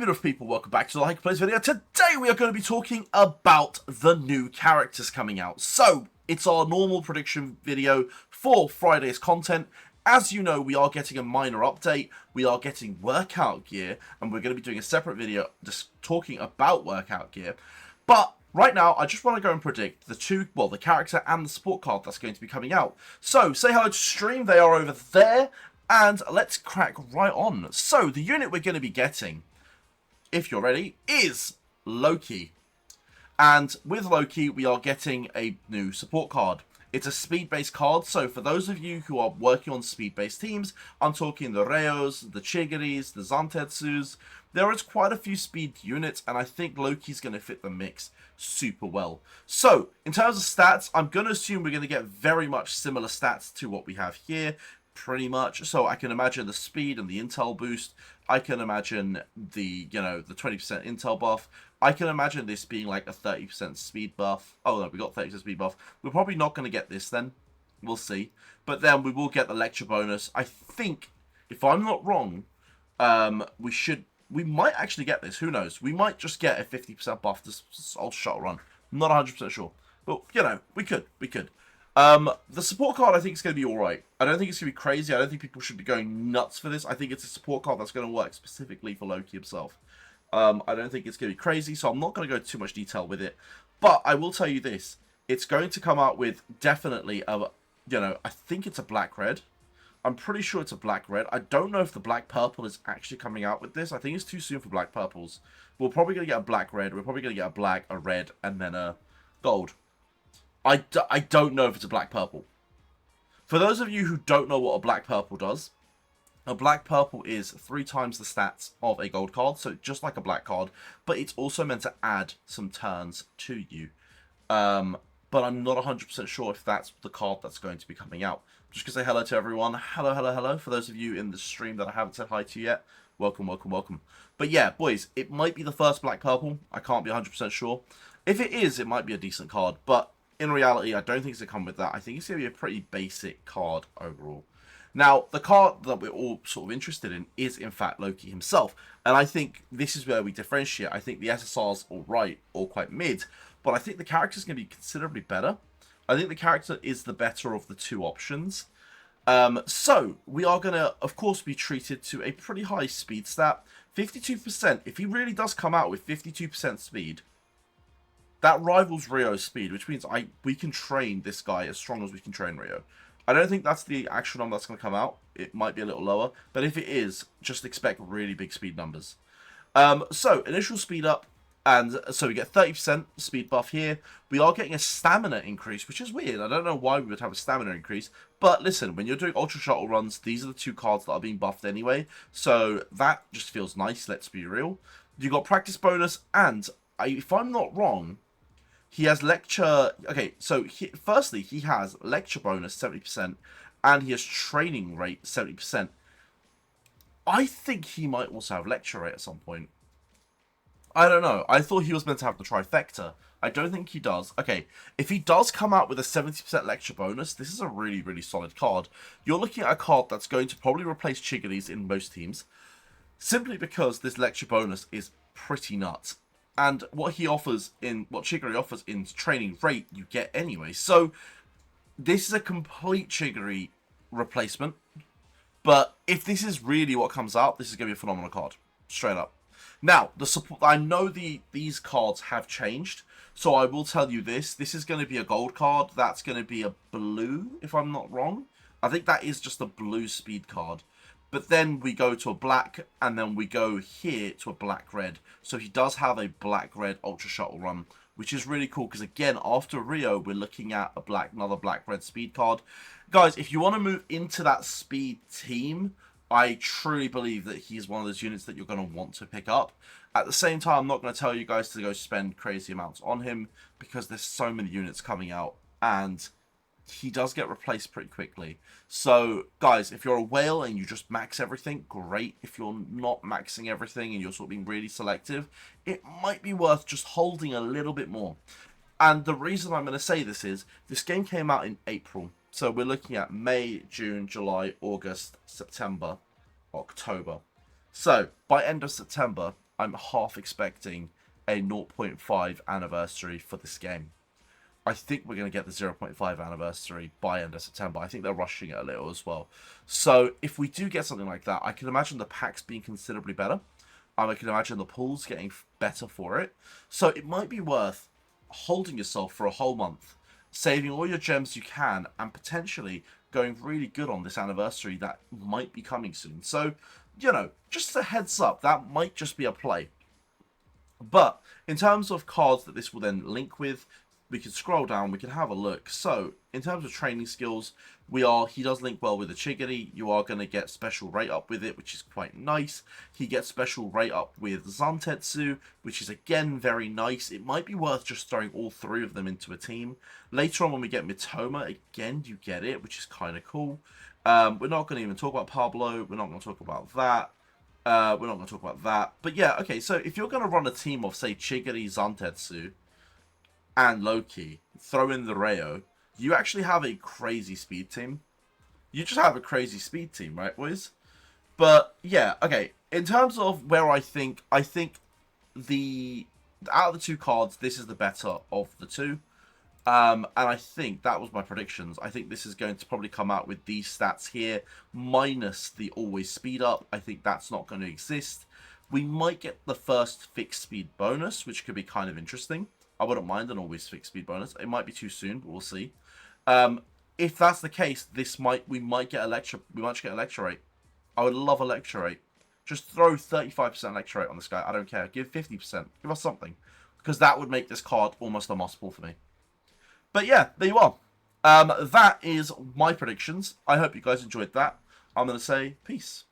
beautiful people, welcome back to the Like Plays video. Today we are going to be talking about the new characters coming out. So, it's our normal prediction video for Friday's content. As you know, we are getting a minor update, we are getting workout gear, and we're going to be doing a separate video just talking about workout gear. But right now, I just want to go and predict the character and the support card that's going to be coming out. So, say hello to stream, they are over there. And let's crack right on. So, the unit we're going to be getting, if you're ready, is Loki. And with Loki, we are getting a new support card. It's a speed-based card, so for those of you who are working on speed-based teams, I'm talking the Reos, the Chigiris, the Zantetsus. There is quite a few speed units, and I think Loki's going to fit the mix super well. So, in terms of stats, I'm going to assume we're going to get very much similar stats to what we have here. Pretty much. So I can imagine the speed and the intel boost. I can imagine the 20% intel buff. I can imagine this being like a 30% speed buff. Oh no, we got 30% speed buff. We're probably not going to get this then. We'll see. But then we will get the lecture bonus. I think, if I'm not wrong, we might actually get this. Who knows? We might just get a 50% buff this ultra shuttle run. I'm not 100% sure. But, we could. The support card I think is going to be alright. I don't think it's going to be crazy. I don't think people should be going nuts for this. I think it's a support card that's going to work specifically for Loki himself. I don't think it's going to be crazy, so I'm not going to go too much detail with it. But I will tell you this. It's going to come out with definitely I think it's a black-red. I'm pretty sure it's a black-red. I don't know if the black-purple is actually coming out with this. I think it's too soon for black-purples. We're probably going to get a black-red. We're probably going to get a black, a red, and then a gold. I don't know if it's a black-purple. For those of you who don't know what a black-purple does, a black-purple is 3 times the stats of a gold card, so just like a black card, but it's also meant to add some turns to you. But I'm not 100% sure if that's the card that's going to be coming out. I'm just going to say hello to everyone. Hello. For those of you in the stream that I haven't said hi to yet, welcome. But yeah, boys, it might be the first black-purple. I can't be 100% sure. If it is, it might be a decent card, but in reality, I don't think it's going to come with that. I think it's going to be a pretty basic card overall. Now, the card that we're all sort of interested in is, in fact, Loki himself. And I think this is where we differentiate. I think the SSR's alright, or quite mid. But I think the character's going to be considerably better. I think the character is the better of the two options. So, we are going to, of course, be treated to a pretty high speed stat. 52%. If he really does come out with 52% speed, that rivals Rio's speed, which means we can train this guy as strong as we can train Rio. I don't think that's the actual number that's going to come out. It might be a little lower, but if it is, just expect really big speed numbers. So, initial speed up, and so we get 30% speed buff here. We are getting a stamina increase, which is weird. I don't know why we would have a stamina increase, but listen, when you're doing Ultra Shuttle runs, these are the 2 cards that are being buffed anyway, so that just feels nice, let's be real. You got practice bonus, and if I'm not wrong, he has lecture. Okay, so firstly, he has lecture bonus 70%, and he has training rate 70%. I think he might also have lecture rate at some point. I don't know. I thought he was meant to have the trifecta. I don't think he does. Okay, if he does come out with a 70% lecture bonus, this is a really, really solid card. You're looking at a card that's going to probably replace Chigiris in most teams, simply because this lecture bonus is pretty nuts. And what Chigiri offers in training rate, you get anyway. So, this is a complete Chigiri replacement. But if this is really what comes out, this is going to be a phenomenal card. Straight up. Now, the support. I know these cards have changed. So, I will tell you this. This is going to be a gold card. That's going to be a blue, if I'm not wrong. I think that is just a blue speed card. But then we go to a black, and then we go here to a black-red. So he does have a black-red Ultra Shuttle run, which is really cool. Because again, after Rio, we're looking at another black-red speed card. Guys, if you want to move into that speed team, I truly believe that he's one of those units that you're going to want to pick up. At the same time, I'm not going to tell you guys to go spend crazy amounts on him, because there's so many units coming out, and he does get replaced pretty quickly. So, guys, if you're a whale and you just max everything, great. If you're not maxing everything and you're sort of being really selective, it might be worth just holding a little bit more. And the reason I'm going to say this is, this game came out in April. So we're looking at May, June, July, August, September, October. So, by end of September, I'm half expecting a 0.5 anniversary for this game. I think we're going to get the 0.5 anniversary by end of September. I think they're rushing it a little as well. So if we do get something like that, I can imagine the packs being considerably better. I can imagine the pools getting better for it. So it might be worth holding yourself for a whole month, saving all your gems you can, and potentially going really good on this anniversary that might be coming soon. So, you know, just a heads up, that might just be a play. But in terms of cards that this will then link with, we can scroll down, we can have a look. So, in terms of training skills, he does link well with the Chigiri. You are going to get special rate up with it, which is quite nice. He gets special rate up with Zantetsu, which is again very nice. It might be worth just throwing all three of them into a team. Later on when we get Mitoma, again, you get it, which is kind of cool. We're not going to even talk about Pablo. We're not going to talk about that. We're not going to talk about that. But yeah, okay, so if you're going to run a team of, say, Chigiri, Zantetsu, and Loki, throw in the Rayo, you actually have a crazy speed team. You just have a crazy speed team, right, boys? But, yeah, okay. In terms of where I think the out of the two cards, this is the better of the two. And I think that was my predictions. I think this is going to probably come out with these stats here, minus the always speed up. I think that's not going to exist. We might get the first fixed speed bonus, which could be kind of interesting. I wouldn't mind an always fixed speed bonus. It might be too soon, but we'll see. If that's the case, we might get Electro rate. I would love Electro rate. Just throw 35% Electro rate on this guy. I don't care. Give 50%. Give us something. Because that would make this card almost unmossable for me. But yeah, there you are. That is my predictions. I hope you guys enjoyed that. I'm going to say peace.